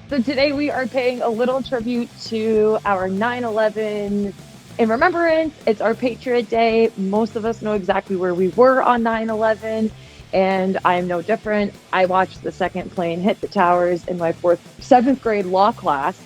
So today we are paying a little tribute to our 9/11 in remembrance. It's our Patriot Day. Most of us know exactly where we were on 9/11, and I'm no different. I watched the second plane hit the towers in my seventh grade law class,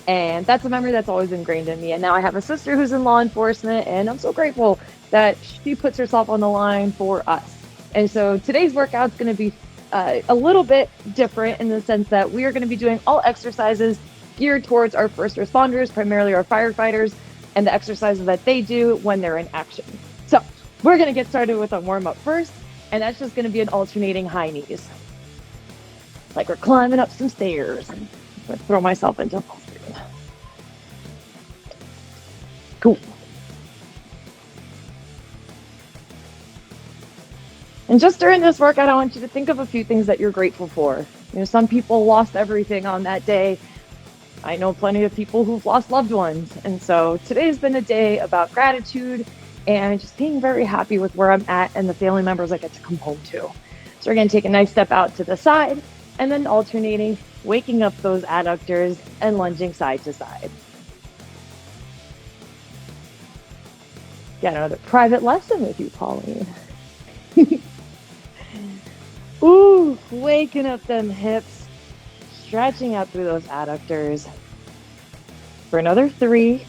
and that's a memory that's always ingrained in me. And now I have a sister who's in law enforcement, and I'm so grateful that she puts herself on the line for us. And so today's workout's going to be a little bit different in the sense that we are going to be doing all exercises geared towards our first responders, primarily our firefighters, and the exercises that they do when they're in action. So we're going to get started with a warm up first, and that's just going to be an alternating high knees. Like we're climbing up some stairs. I'm going to throw myself into full screen. Cool. And just during this workout, I want you to think of a few things that you're grateful for. Some people lost everything on that day. I know plenty of people who've lost loved ones. And so today's been a day about gratitude and just being very happy with where I'm at and the family members I get to come home to. So we're going to take a nice step out to the side and then alternating, waking up those adductors and lunging side to side. Got another private lesson with you, Pauline. Ooh, waking up them hips, stretching out through those adductors. For another 3,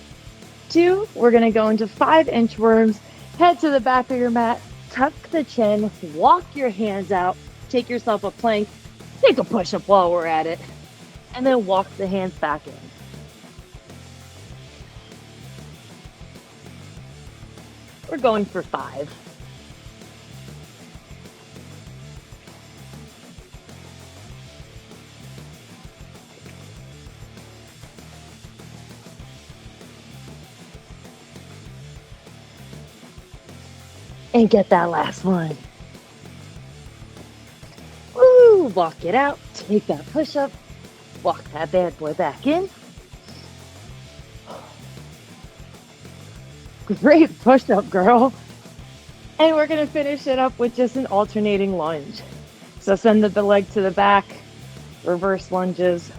2, we're going to go into 5 inchworms. Head to the back of your mat, tuck the chin, walk your hands out, take yourself a plank, take a push-up while we're at it, and then walk the hands back in. We're going for 5. And get that last one. Woo! Walk it out. Take that push-up. Walk that bad boy back in. Great push-up, girl. And we're going to finish it up with just an alternating lunge. So send the leg to the back. Reverse lunges.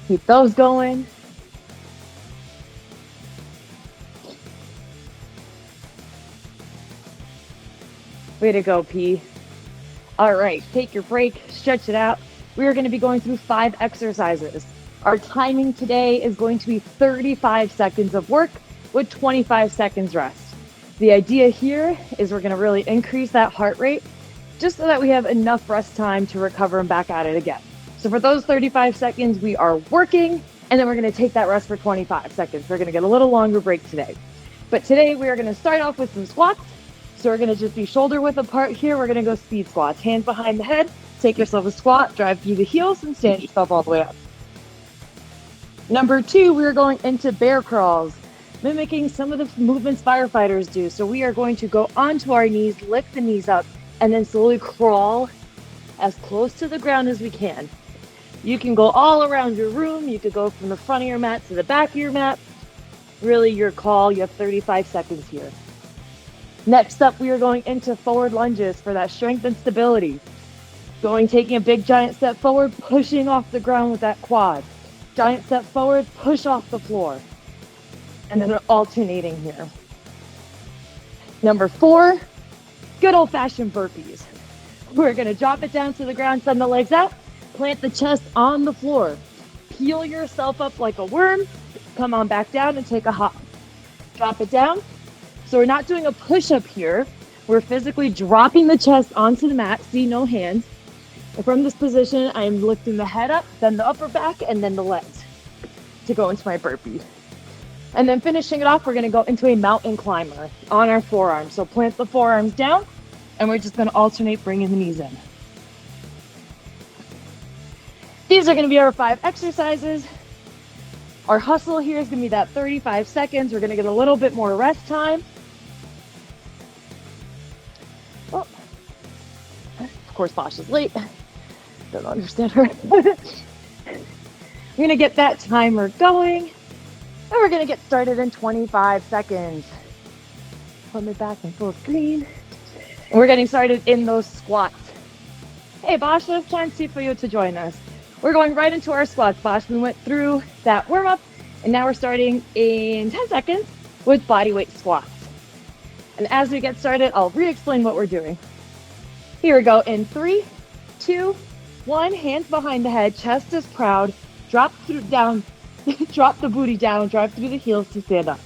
Keep those going. Way to go, P. All right, take your break, stretch it out. We are going to be going through 5 exercises. Our timing today is going to be 35 seconds of work with 25 seconds rest. The idea here is we're going to really increase that heart rate just so that we have enough rest time to recover and back at it again. So for those 35 seconds, we are working, and then we're going to take that rest for 25 seconds. We're going to get a little longer break today. But today we are going to start off with some squats. So we're going to just be shoulder width apart here. We're going to go speed squats. Hands behind the head. Take yourself a squat. Drive through the heels and stand yourself all the way up. Number 2, we're going into bear crawls, mimicking some of the movements firefighters do. So we are going to go onto our knees, lift the knees up, and then slowly crawl as close to the ground as we can. You can go all around your room. You could go from the front of your mat to the back of your mat. Really your call. You have 35 seconds here. Next up, we are going into forward lunges for that strength and stability. Taking a big giant step forward, pushing off the ground with that quad. Giant step forward, push off the floor. And then alternating here. Number 4, good old-fashioned burpees. We're going to drop it down to the ground, send the legs out, plant the chest on the floor. Peel yourself up like a worm, come on back down and take a hop. Drop it down. So we're not doing a push-up here. We're physically dropping the chest onto the mat. See, no hands. And from this position, I'm lifting the head up, then the upper back, and then the legs to go into my burpee. And then finishing it off, we're going to go into a mountain climber on our forearms. So plant the forearms down, and we're just going to alternate bringing the knees in. These are going to be our 5 exercises. Our hustle here is going to be that 35 seconds. We're going to get a little bit more rest time. Oh, of course, Bosh is late. Don't understand her. We're going to get that timer going, and we're going to get started in 25 seconds. Put me back in full screen. And we're getting started in those squats. Hey, Bosch, it's time for you to join us. We're going right into our squats, Bosch. We went through that warm up, and now we're starting in 10 seconds with body weight squats. And as we get started, I'll re-explain what we're doing. Here we go. In 3, 2, 1, hands behind the head, chest is proud, drop down, drop the booty down, drive through the heels to stand up.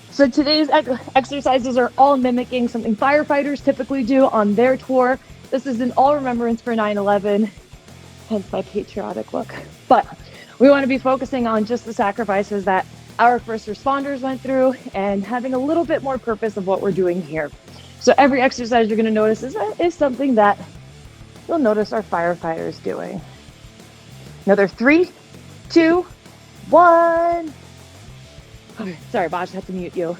So today's exercises are all mimicking something firefighters typically do on their tour. This is an all remembrance for 9/11, hence my patriotic look. But we want to be focusing on just the sacrifices that our first responders went through and having a little bit more purpose of what we're doing here. So every exercise you're going to notice is something that you'll notice our firefighters doing. Another 3, 2, 1. Okay, sorry, Bosch, I have to mute you.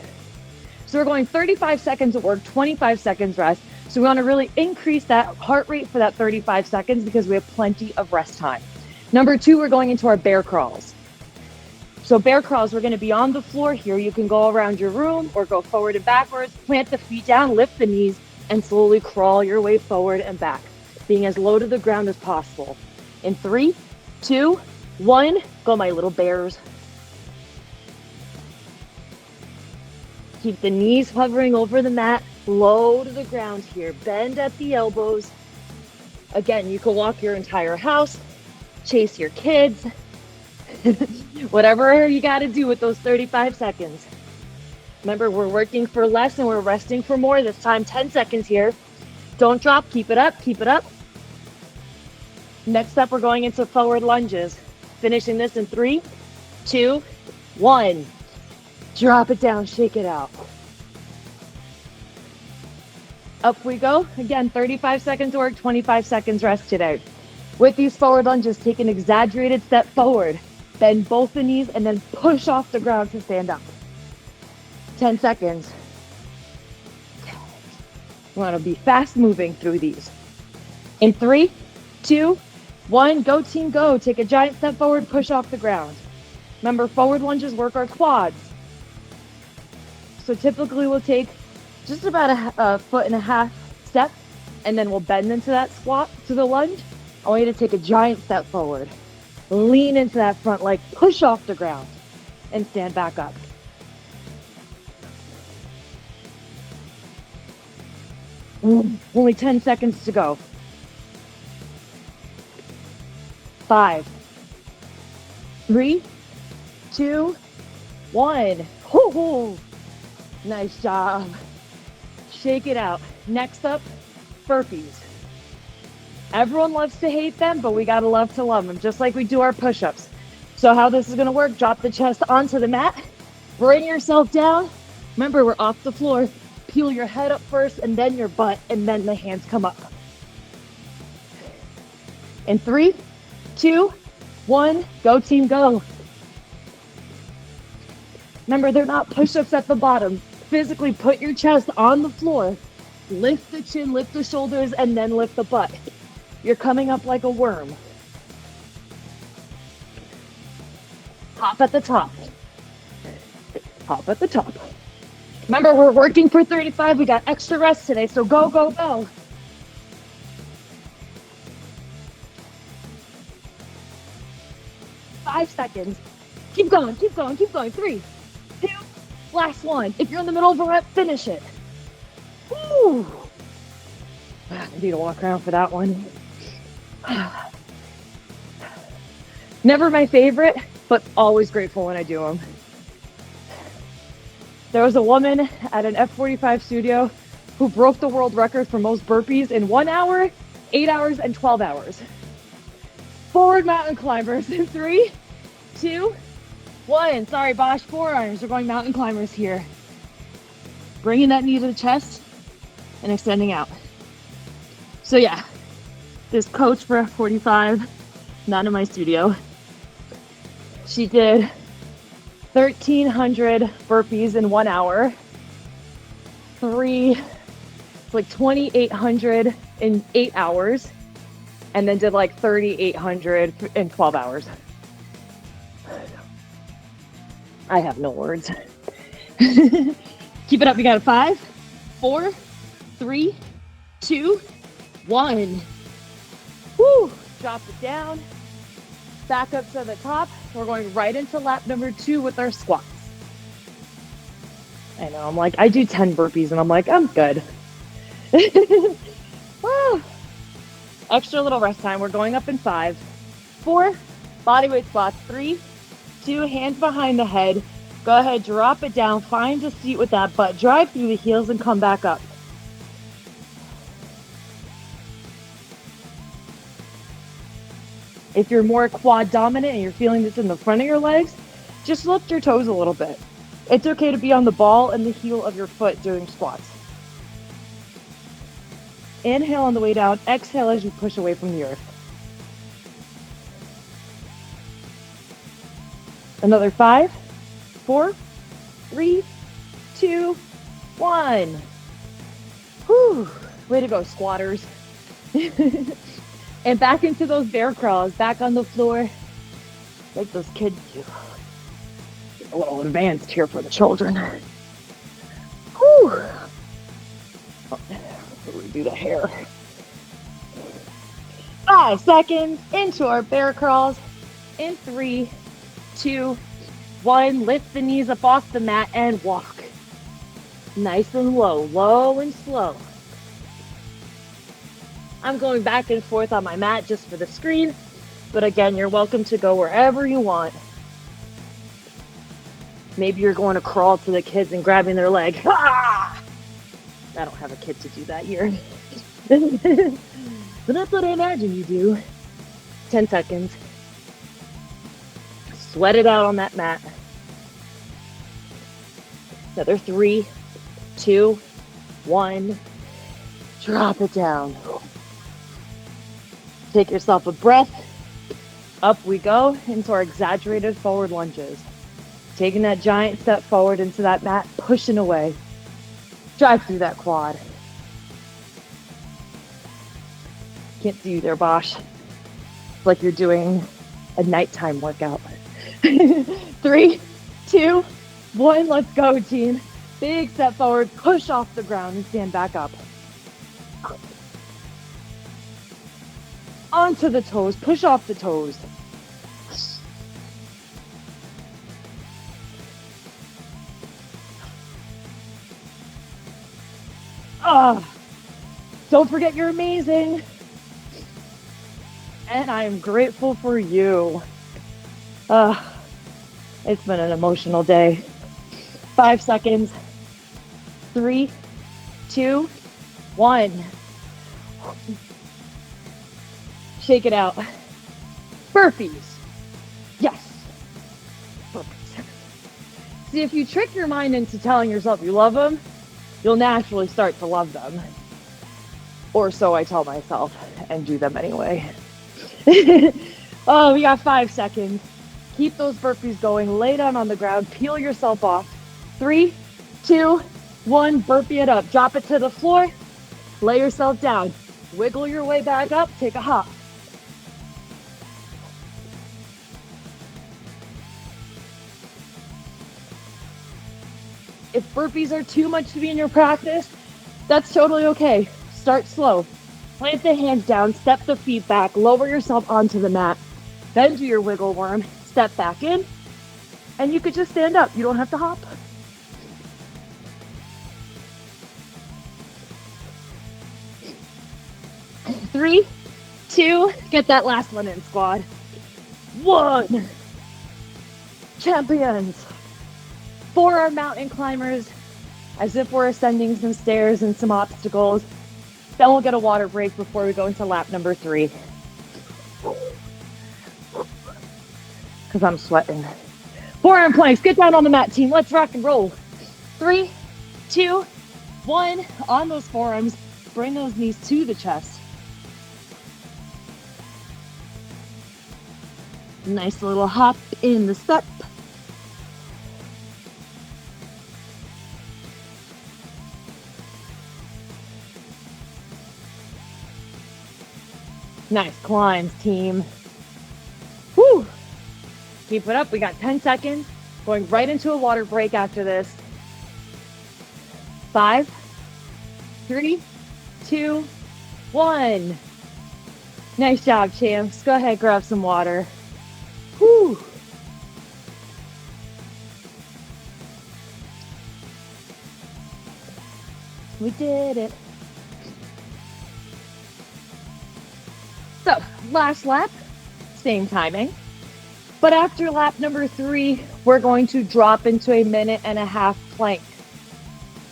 So we're going 35 seconds of work, 25 seconds rest. So we want to really increase that heart rate for that 35 seconds because we have plenty of rest time. Number 2, we're going into our bear crawls. So bear crawls, we're going to be on the floor here. You can go around your room or go forward and backwards, plant the feet down, lift the knees, and slowly crawl your way forward and back, being as low to the ground as possible. In 3, 2, 1, go my little bears. Keep the knees hovering over the mat, low to the ground here. Bend at the elbows. Again, you can walk your entire house, chase your kids, whatever you got to do with those 35 seconds. Remember, we're working for less and we're resting for more. This time, 10 seconds here. Don't drop. Keep it up. Keep it up. Next up, we're going into forward lunges. Finishing this in 3, 2, 1. Drop it down, shake it out. Up we go. Again, 35 seconds work, 25 seconds rest today. With these forward lunges, take an exaggerated step forward. Bend both the knees and then push off the ground to stand up. 10 seconds. You want to be fast moving through these. In 3, 2, 1, go team, go. Take a giant step forward, push off the ground. Remember, forward lunges work our quads. So typically we'll take just about a 1.5 foot step, and then we'll bend into that squat to the lunge. I want you to take a giant step forward. Lean into that front leg, push off the ground, and stand back up. Only 10 seconds to go. 5, 3, 2, 1. Hoo-hoo. Nice job. Shake it out. Next up, burpees. Everyone loves to hate them, but we gotta love to love them, just like we do our push-ups. So how this is gonna work, drop the chest onto the mat, bring yourself down. Remember, we're off the floor. Peel your head up first, and then your butt, and then the hands come up. In 3, 2, 1, go team, go. Remember, they're not push-ups at the bottom. Physically put your chest on the floor, lift the chin, lift the shoulders, and then lift the butt. You're coming up like a worm. Hop at the top. Hop at the top. Remember, we're working for 35. We got extra rest today, so go, go, go. Five seconds. Keep going, keep going, keep going. 3, 2, last one. If you're in the middle of a rep, finish it. Woo! I need to walk around for that one. Never my favorite, but always grateful when I do them. There was a woman at an F45 studio who broke the world record for most burpees in 1 hour, 8 hours, and 12 hours. Forward mountain climbers in 3, 2, 1. Sorry, Bosch, forearms. We're going mountain climbers here. Bringing that knee to the chest and extending out. So yeah, this coach for F45, not in my studio, she did 1,300 burpees in 1 hour. It's like 2,800 in 8 hours. And then did like 3,800 in 12 hours. I have no words. Keep it up. You got a 5, 4, 3, 2, 1. Woo, drop it down. Back up to the top. We're going right into lap number 2 with our squats. I know, I'm like, I do 10 burpees and I'm like, I'm good. Extra little rest time. We're going up in 5, 4, bodyweight squats, 3, 2, hands behind the head. Go ahead, drop it down, find a seat with that butt, drive through the heels and come back up. If you're more quad dominant and you're feeling this in the front of your legs, just lift your toes a little bit. It's okay to be on the ball and the heel of your foot doing squats. Inhale on the way down, exhale as you push away from the earth. Another 5, 4, 3, 2, 1. Whew, way to go, squatters. And back into those bear crawls, back on the floor, like those kids do. A little advanced here for the children. Whew. Redo the hair. 5 seconds into our bear crawls. In 3, 2, 1. Lift the knees up off the mat and walk. Nice and low, low and slow. I'm going back and forth on my mat just for the screen, but again, you're welcome to go wherever you want. Maybe you're going to crawl to the kids and grabbing their leg. Ah! I don't have a kid to do that here. But that's what I imagine you do. 10 seconds. Sweat it out on that mat. Another 3, 2, 1. Drop it down. Take yourself a breath. Up we go into our exaggerated forward lunges. Taking that giant step forward into that mat, pushing away. Drive through that quad. Can't see you there, Bosch. It's like you're doing a nighttime workout. 3, 2, 1, let's go, team. Big step forward, push off the ground and stand back up. Onto the toes, push off the toes. Don't forget you're amazing. And I am grateful for you. It's been an emotional day. 5 seconds. 3, 2, 1. Shake it out. Burpees. Yes. Burpees. See, if you trick your mind into telling yourself you love them, you'll naturally start to love them. Or so I tell myself, and do them anyway. Oh, we got 5 seconds. Keep those burpees going. Lay down on the ground. Peel yourself off. 3, 2, 1. Burpee it up. Drop it to the floor. Lay yourself down. Wiggle your way back up. Take a hop. If burpees are too much to be in your practice, that's totally okay. Start slow. Plant the hands down, step the feet back, lower yourself onto the mat. Then do your wiggle worm, step back in, and you could just stand up. You don't have to hop. Three, 2, get that last one in, squad. 1. Champions. Forearm mountain climbers, as if we're ascending some stairs and some obstacles. Then we'll get a water break before we go into lap number 3. Because I'm sweating. Forearm planks, get down on the mat, team. Let's rock and roll. 3, 2, 1. On those forearms, bring those knees to the chest. Nice little hop in the step. Nice climbs, team. Whew. Keep it up. We got 10 seconds. Going right into a water break after this. 5, 3, 2, one. Nice job, champs. Go ahead, grab some water. Whew. We did it. So, last lap, same timing. But after lap number 3, we're going to drop into a 1.5-minute plank.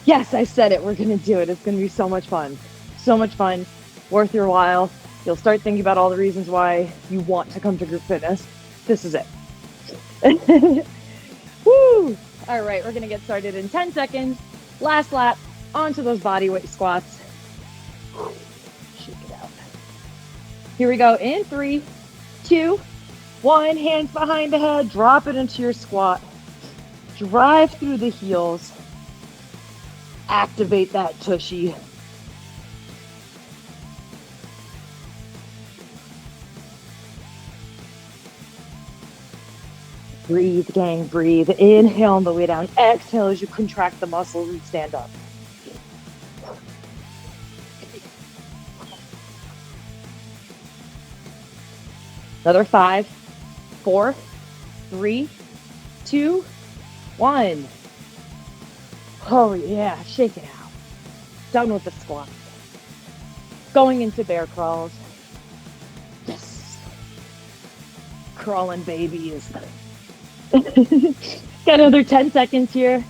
Yes, I said it. We're going to do it. It's going to be so much fun. So much fun. Worth your while. You'll start thinking about all the reasons why you want to come to group fitness. This is it. Woo! All right, we're going to get started in 10 seconds. Last lap, onto those body weight squats. Shake it out. Here we go in 3, 2, 1. Hands behind the head. Drop it into your squat. Drive through the heels. Activate that tushy. Breathe, gang, breathe. Inhale on the way down. Exhale as you contract the muscles and stand up. Another 5, 4, 3, 2, 1. Oh yeah, shake it out. Done with the squats. Going into bear crawls. Yes. Crawling babies. Got another 10 seconds here.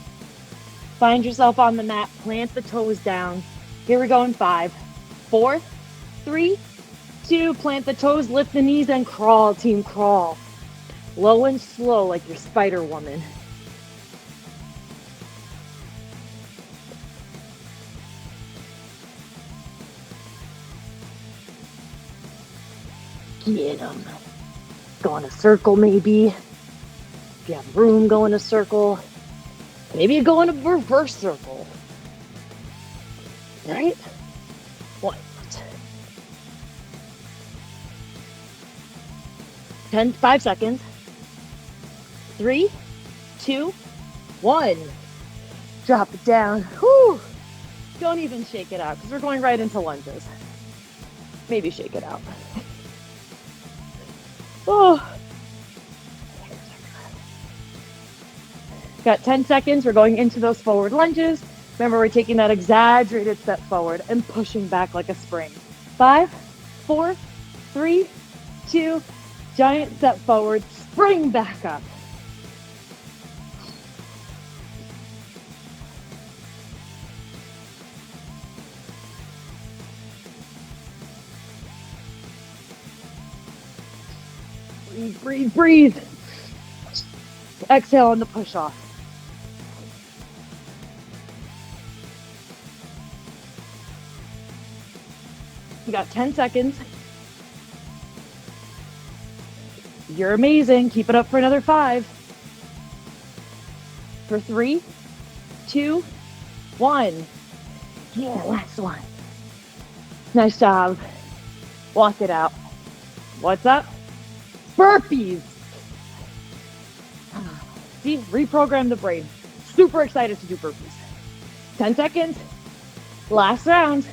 Find yourself on the mat. Plant the toes down. Here we go in 5, 4, 3, 2. Plant the toes, lift the knees, and crawl, team, crawl. Low and slow like your Spider Woman. Get them. Go in a circle, maybe. If you have room, go in a circle. Maybe you go in a reverse circle. Right? 1. 5 seconds. 3, 2, 1. Drop it down. Whew. Don't even shake it out because we're going right into lunges. Maybe shake it out. Oh. Got 10 seconds. We're going into those forward lunges. Remember, we're taking that exaggerated step forward and pushing back like a spring. 5, 4, 3, 2, giant step forward, spring back up. Breathe, breathe, breathe. Exhale on the push off. You got 10 seconds. You're amazing. Keep it up for another 5. For 3, 2, 1. Yeah, last one. Nice job. Walk it out. What's up? Burpees. See, reprogram the brain. Super excited to do burpees. 10 seconds. Last round.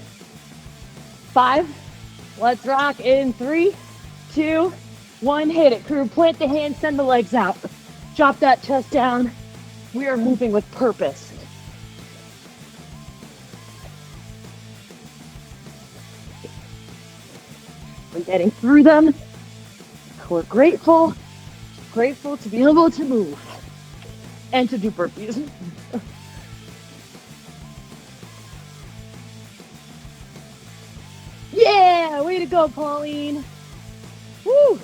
5. Let's rock in 3, 2, 1. Hit it, crew. Plant the hands, send the legs out. Drop that chest down. We are moving with purpose. We're getting through them. We're grateful to be able to move and to do burpees. Yeah, way to go, Pauline. Woo!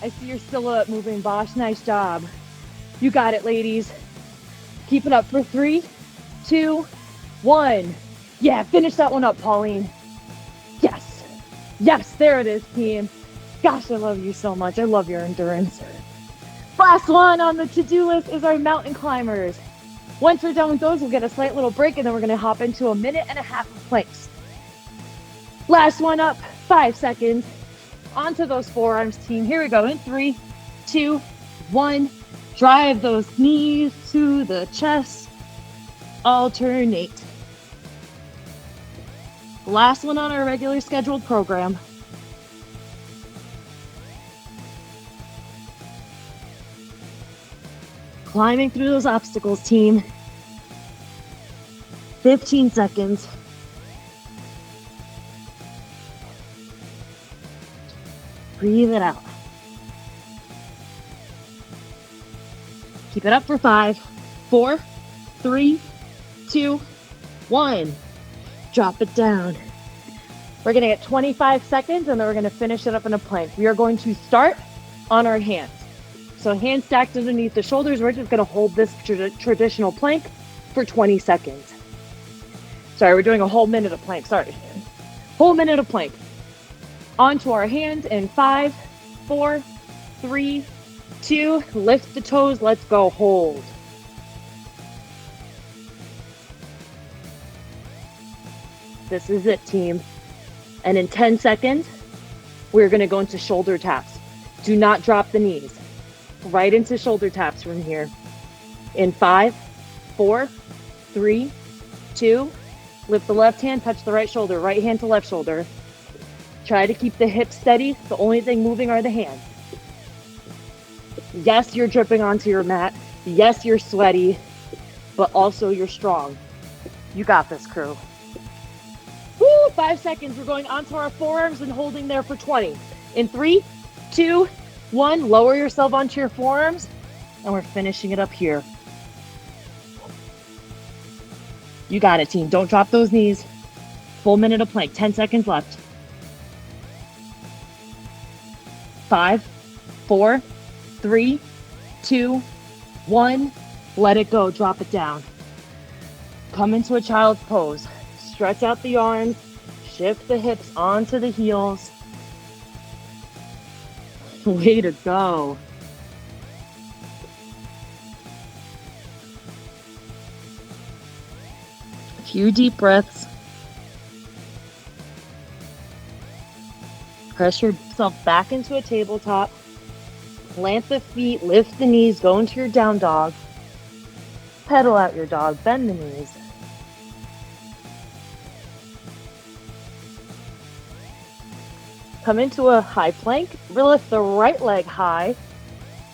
I see your silhouette moving, Bosch. Nice job. You got it, ladies. Keep it up for 3, 2, 1. Yeah, finish that one up, Pauline. Yes. Yes, there it is, team. Gosh, I love you so much. I love your endurance. Last one on the to-do list is our mountain climbers. Once we're done with those, we'll get a slight little break, and then we're going to hop into 1.5 minutes of planks. Last one up, 5 seconds. Onto those forearms, team. Here we go in 3, 2, 1. Drive those knees to the chest. Alternate. Last one on our regular scheduled program. Climbing through those obstacles, team. 15 seconds. Breathe it out. Keep it up for 5, 4, 3, 2, 1. Drop it down. We're going to get 25 seconds and then we're going to finish it up in a plank. We are going to start on our hands. So hands stacked underneath the shoulders. We're just going to hold this traditional plank for 20 seconds. Sorry, we're doing a whole minute of plank. Sorry. Whole minute of plank. Onto our hands in 5, 4, 3, 2. Lift the toes. Let's go. Hold. This is it, team. And in 10 seconds, we're going to go into shoulder taps. Do not drop the knees. Right into shoulder taps from here. In 5, 4, 3, 2. Lift the left hand, touch the right shoulder. Right hand to left shoulder. Try to keep the hips steady. The only thing moving are the hands. Yes, you're dripping onto your mat. Yes, you're sweaty, but also you're strong. You got this, crew. Woo, 5 seconds. We're going onto our forearms and holding there for 20. In 3, 2, 1, lower yourself onto your forearms, and we're finishing it up here. You got it, team. Don't drop those knees. Full minute of plank. 10 seconds left. 5, 4, 3, 2, 1. Let it go. Drop it down. Come into a child's pose. Stretch out the arms. Shift the hips onto the heels. Way to go. A few deep breaths. Press yourself back into a tabletop. Plant the feet, lift the knees, go into your down dog. Pedal out your dog, bend the knees. Come into a high plank, lift the right leg high.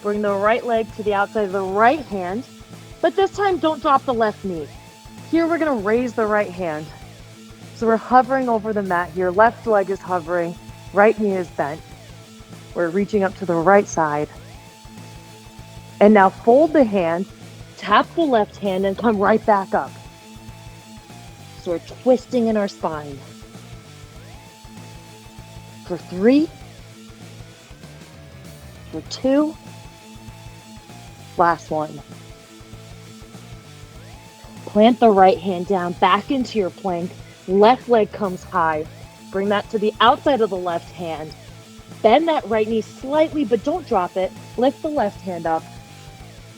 Bring the right leg to the outside of the right hand, but this time don't drop the left knee. Here we're gonna raise the right hand. So we're hovering over the mat here. Left leg is hovering, right knee is bent. We're reaching up to the right side. And now fold the hand, tap the left hand, and come right back up. So we're twisting in our spine. For 3, for 2, last one. Plant the right hand down, back into your plank. Left leg comes high. Bring that to the outside of the left hand. Bend that right knee slightly, but don't drop it. Lift the left hand up.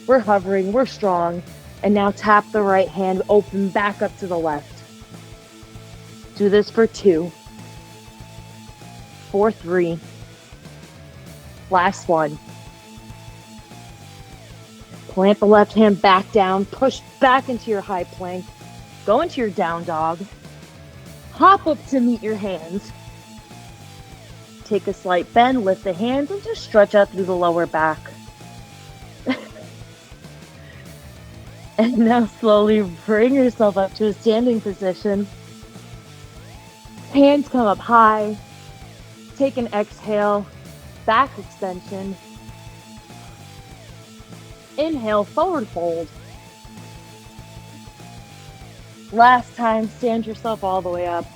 We're hovering, we're strong. And now tap the right hand, open back up to the left. Do this for 2. For 3. Last one. Plant the left hand back down, push back into your high plank, go into your down dog, hop up to meet your hands. Take a slight bend, lift the hands, and just stretch out through the lower back. And now slowly bring yourself up to a standing position. Hands come up high. Take an exhale, back extension. Inhale, forward fold. Last time, stand yourself all the way up.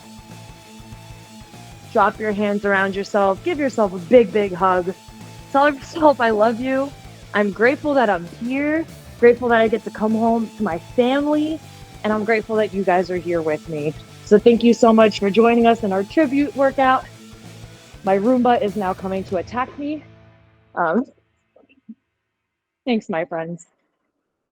Drop your hands around yourself. Give yourself a big, big hug. Tell yourself I love you. I'm grateful that I'm here. Grateful that I get to come home to my family. And I'm grateful that you guys are here with me. So thank you so much for joining us in our tribute workout. My Roomba is now coming to attack me. Thanks, my friends.